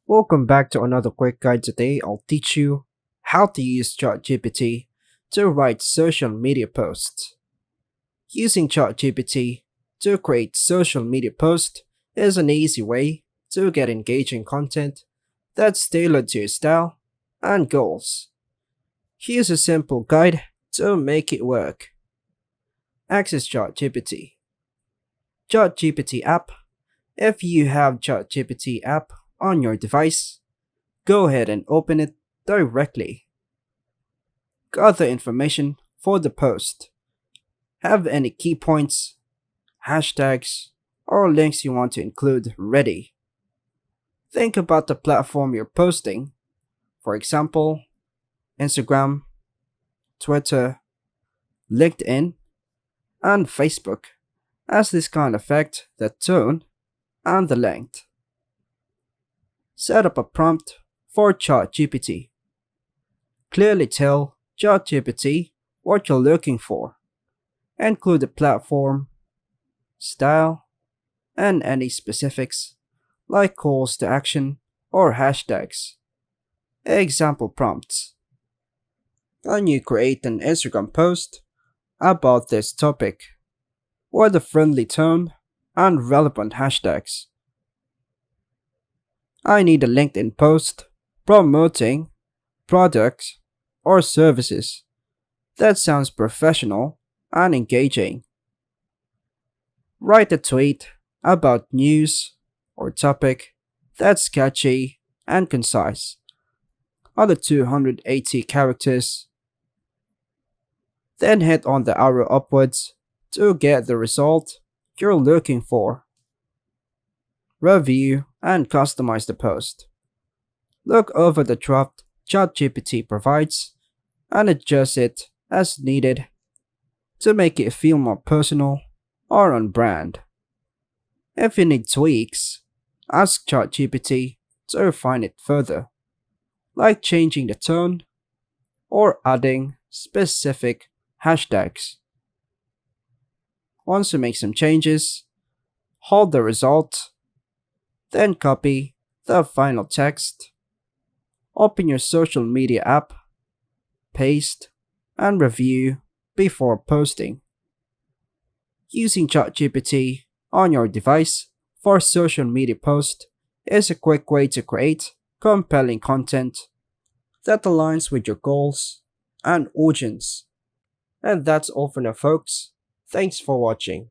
Welcome back to another quick guide. Today I'll teach you how to use ChatGPT to write social media posts. Using ChatGPT to create social media posts is an easy way to get engaging content that's tailored to your style and goals. Here's a simple guide to make it work. Access ChatGPT. ChatGPT app. If you have ChatGPT app on your device, go ahead and open it directly. Gather information for the post. Have any key points, hashtags, or links you want to include ready. Think about the platform you're posting, for example, Instagram, Twitter, LinkedIn, and Facebook, as this can affect the tone and the length. Set up a prompt for ChatGPT. Clearly tell ChatGPT what you're looking for. Include the platform, style, and any specifics like calls to action or hashtags. Example prompts. Can you create an Instagram post about this topic with a friendly tone and relevant hashtags? I need a LinkedIn post promoting products or services. That sounds professional and engaging. Write a tweet about news or topic that's catchy and concise. Under 280 characters. Then hit on the arrow upwards to get the result you're looking for. Review and customize the post. Look over the draft ChatGPT provides and adjust it as needed to make it feel more personal or on brand. If you need tweaks, ask ChatGPT to refine it further, like changing the tone or adding specific hashtags. Once you make some changes, hold the result, then copy the final text, open your social media app, paste, and review before posting. Using ChatGPT on your device for social media posts is a quick way to create compelling content that aligns with your goals and audience. And that's all for now, folks. Thanks for watching.